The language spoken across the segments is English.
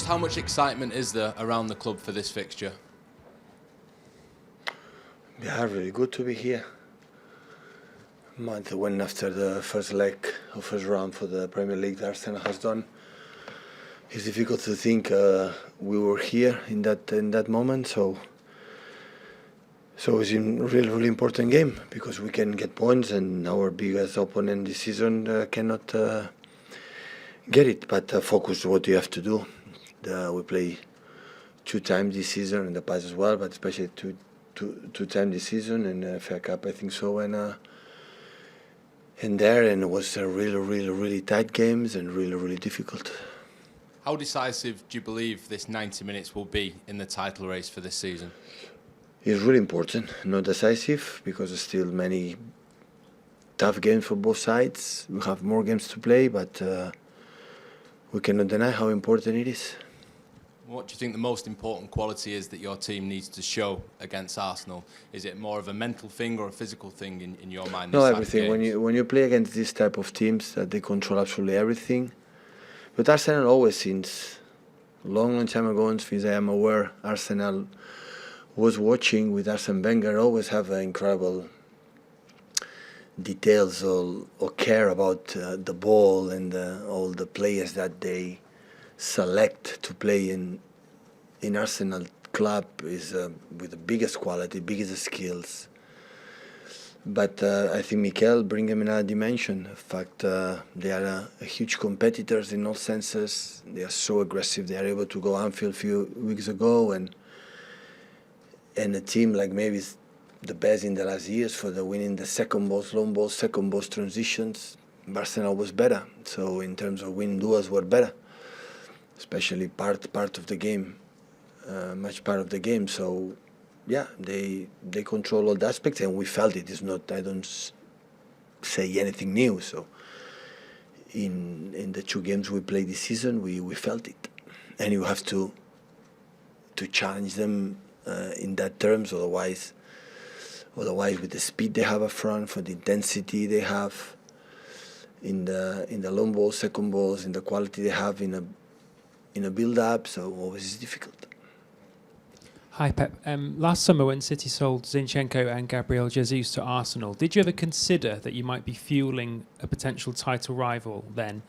how much excitement is there around the club for this fixture? Yeah, really good to be here. Month when after the first leg or first round for the Premier League, Arsenal has done. It's difficult to think we were here in that moment. So it's a really important game because we can get points, and our biggest opponent this season cannot get it. But focus what you have to do. We play 2 times this season in the past as well, but especially two times this season in FA Cup, I think so, and it was really tight games and really difficult. How decisive do you believe this 90 minutes will be in the title race for this season? It's really important, not decisive, because there's still many tough games for both sides. We have more games to play, but we cannot deny how important it is. What do you think the most important quality is that your team needs to show against Arsenal? Is it more of a mental thing or a physical thing in your mind? No, everything. When you play against this type of teams, that they control absolutely everything. But Arsenal always, since long time ago, since I am aware, Arsenal was watching with Arsene Wenger, always have incredible details or care about the ball and all the players that they select to play in Arsenal club is with the biggest quality, biggest skills. But I think Mikel bring them in a dimension. In fact, they are huge competitors in all senses. They are so aggressive. They are able to go Anfield a few weeks ago, and a team like maybe is the best in the last years for the winning the second balls, long balls, second balls transitions. Arsenal was better. So in terms of win duels were better, especially part of the game, much part of the game. So yeah, they control all the aspects, and we felt it. It's not, I don't say anything new. So in the 2 games we played this season, we felt it, and you have to challenge them in that terms. Otherwise, with the speed they have up front, for the intensity they have in the long balls, second balls, in the quality they have in a build-up, so always is difficult. Hi Pep. Last summer when City sold Zinchenko and Gabriel Jesus to Arsenal, did you ever consider that you might be fueling a potential title rival then?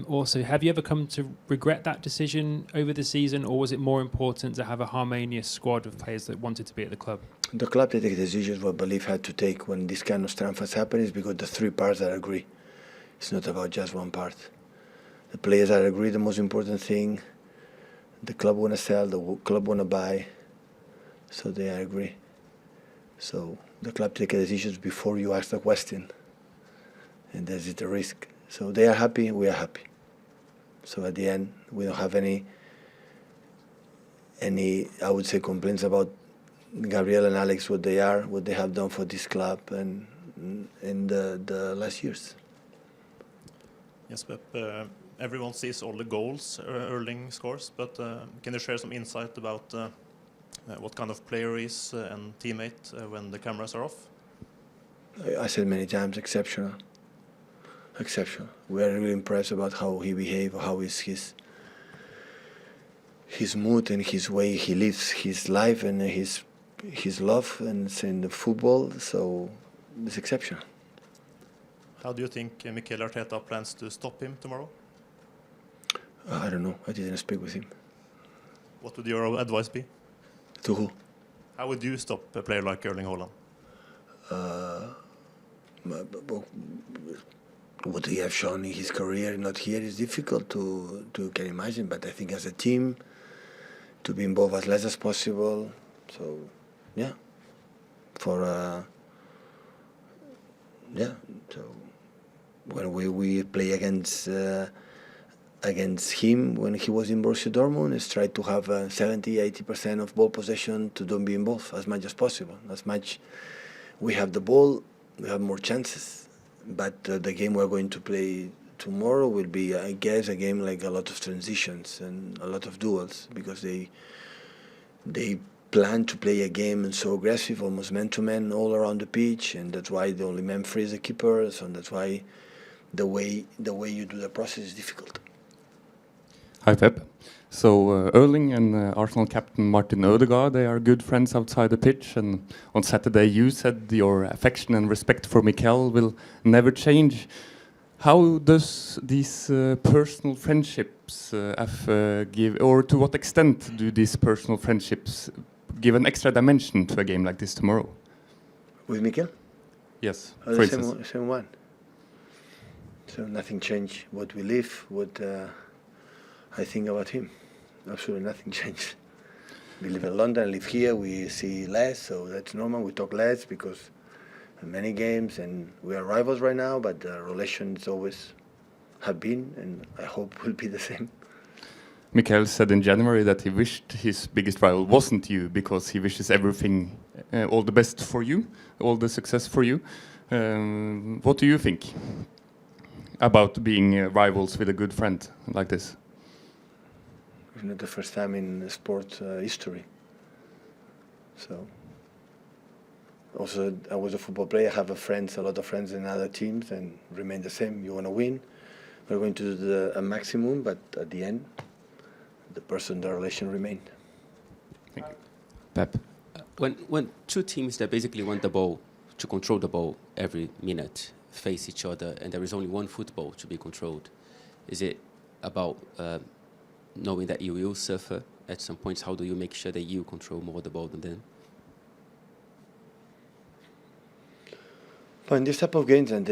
Also, have you ever come to regret that decision over the season, or was it more important to have a harmonious squad of players that wanted to be at the club? The club that take decisions what belief had to take when this kind of transfers happen is because the 3 parts are agree. It's not about just one part. The players are agree, the most important thing. The club want to sell, the club want to buy, so they are agree. So the club take decisions before you ask the question, and that is the risk. So they are happy, we are happy. So at the end, we don't have any I would say complaints about Gabriel and Alex, what they have done for this club and in the last years. Yes, Pep. Everyone sees all the goals Erling scores, but can you share some insight about what kind of player he is and teammate when the cameras are off? I said many times, exceptional. We are really impressed about how he behaves, how is his mood and his way he lives his life and his love and in the football. So it's exceptional. How do you think Mikel Arteta plans to stop him tomorrow? I don't know. I didn't speak with him. What would your advice be? To who? How would you stop a player like Erling Haaland? What he has shown in his career, not here, is difficult to can imagine. But I think as a team, to be involved as less as possible. So, yeah. So when we play against him when he was in Borussia Dortmund, is try to have 70-80% of ball possession to don't be involved as much as possible. As much we have the ball, we have more chances. But the game we're going to play tomorrow will be, I guess, a game like a lot of transitions and a lot of duels, because they plan to play a game and so aggressive, almost man-to-man all around the pitch, and that's why the only man free is the keeper. So that's why the way you do the process is difficult. Hi, Pep. So Erling and Arsenal captain Martin Ødegaard, they are good friends outside the pitch. And on Saturday, you said your affection and respect for Mikel will never change. How does these personal friendships give, or to what extent do these personal friendships give an extra dimension to a game like this tomorrow? With Mikel? Yes, Oh, for the instance. same one. So nothing changed. What we live, what I think about him. Absolutely nothing changed. We live in London, live here, we see less, so that's normal. We talk less because many games, and we are rivals right now, but the relations always have been, and I hope will be the same. Mikel said in January that he wished his biggest rival wasn't you because he wishes everything, all the best for you, all the success for you. What do you think about being rivals with a good friend like this? It's not the first time in sport history. So, also, I was a football player. I have a lot of friends in other teams, and remain the same. You want to win. We're going to do a maximum, but at the end, the relation remained. Thank you. Pep, when two teams that basically want the ball to control the ball every minute face each other, and there is only one football to be controlled, is it about knowing that you will suffer at some points? How do you make sure that you control more the ball than them? But in this type of games, and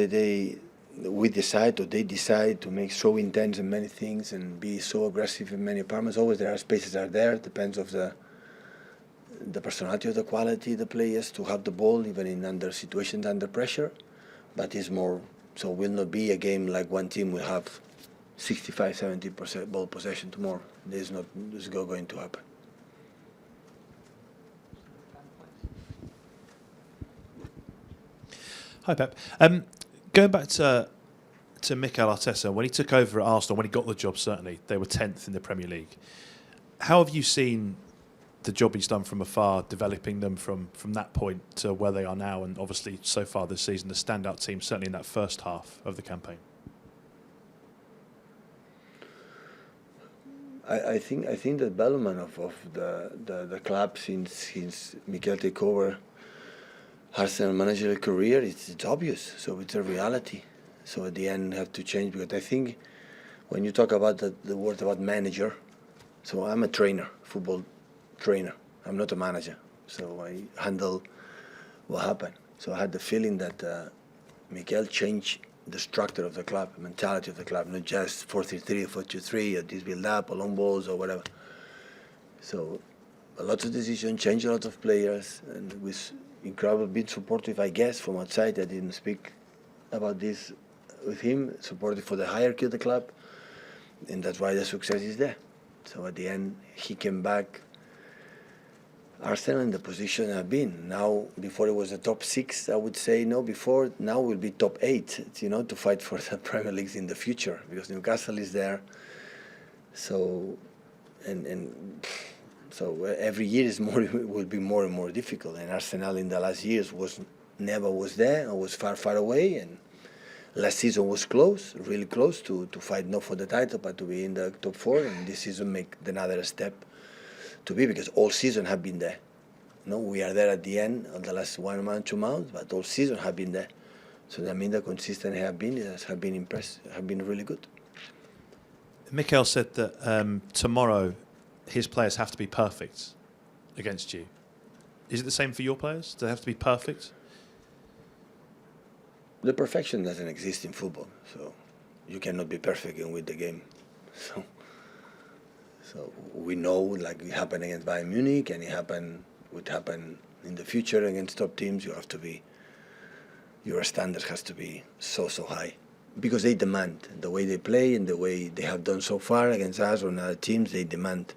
we decide, or they decide to make so intense in many things and be so aggressive in many departments. Always there are spaces are there. Depends of the personality of the quality of the players to have the ball even in under situations under pressure. But it's more so will not be a game like one team will have 65-70% ball possession tomorrow. This is not going to happen. Hi, Pep. Going back to Mikel Arteta, when he took over at Arsenal, when he got the job, certainly, they were 10th in the Premier League. How have you seen the job he's done from afar, developing them from that point to where they are now, and obviously so far this season, the standout team, certainly in that first half of the campaign? I think the development of the club since Mikel took over Arsenal managerial career, it's obvious. So it's a reality. So at the end, have to change, because I think when you talk about the word about manager, so I'm a trainer, football trainer. I'm not a manager. So I handle what happened. So I had the feeling that Mikel changed the structure of the club, mentality of the club, not just 4-3-3 or 4-2-3 or this build up or long balls or whatever. So a lot of decisions, change a lot of players, and with incredible being supportive, I guess, from outside. I didn't speak about this with him, supportive for the hierarchy of the club, and that's why the success is there. So at the end, he came back. Arsenal in the position I've been now. Before it was the top 6, I would say no. Before now will be top 8. To fight for the Premier League in the future, because Newcastle is there. So, and so every year is will be more and more difficult. And Arsenal in the last years never was there, or was far away. And last season was close, really close to fight not for the title, but to be in the top 4. And this season make another step to be, because all season have been there. No, we are there at the end of the last 1 month, 2 months, but all season have been there. So that means the consistent have been impressed, have been really good. Mikel said that tomorrow his players have to be perfect against you. Is it the same for your players? Do they have to be perfect? The perfection doesn't exist in football, so you cannot be perfect and win the game. So we know, like it happened against Bayern Munich, and would happen in the future against top teams. You have to be, your standards has to be so high, because they demand the way they play and the way they have done so far against us or other teams. They demand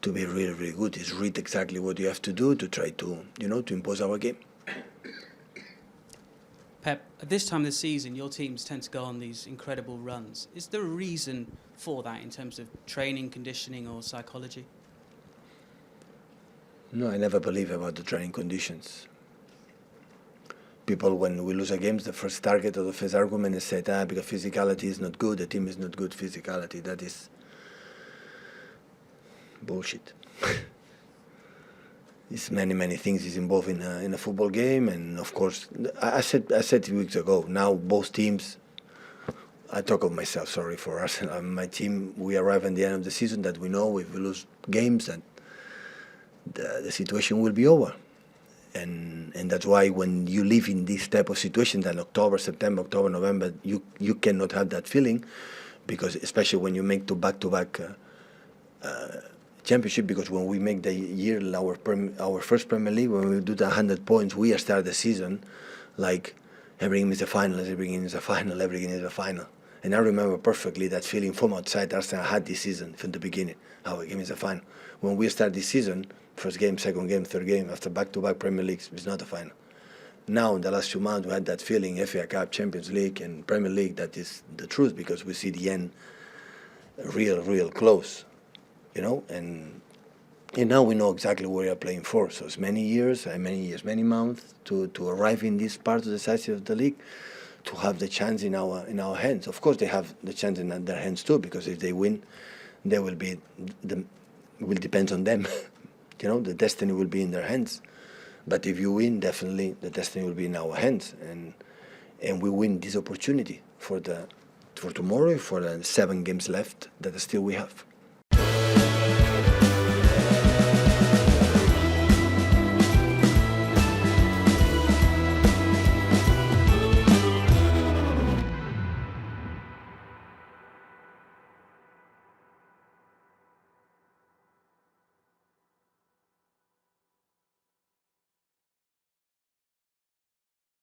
to be really, really good. It's read exactly what you have to do to try to, to impose our game. Pep, at this time of the season, your teams tend to go on these incredible runs. Is there a reason for that in terms of training, conditioning, or psychology? No, I never believe about the training conditions. People, when we lose a game, the first target or the first argument is said, because physicality is not good, the team is not good physicality. That is bullshit. It's many things is involved in a football game, and of course, I said 2 weeks ago. Now both teams. I talk of myself. Sorry for Arsenal. My team. We arrive at the end of the season that we know if we lose games, and the situation will be over. And that's why when you live in this type of situation, then September, October, November, you cannot have that feeling, because especially when you make back-to-back championship, because when we make the year our first Premier League, when we do the 100 points, we start the season like every game is a final, every game is a final, every game is a final. And I remember perfectly that feeling from outside Arsenal had this season from the beginning, how a game is a final. When we start this season, first game, second game, third game, after back-to-back Premier Leagues, it's not a final. Now, in the last 2 months, we had that feeling, FA Cup, Champions League, and Premier League, that is the truth, because we see the end real close, you know, and now we know exactly where we are playing for. So it's many years, many months to arrive in this part of the decisive of the league, to have the chance in our hands. Of course, they have the chance in their hands too, because if they win, they will depend on them. You know, the destiny will be in their hands. But if you win, definitely the destiny will be in our hands, and we win this opportunity for tomorrow, for the 7 games left that still we have.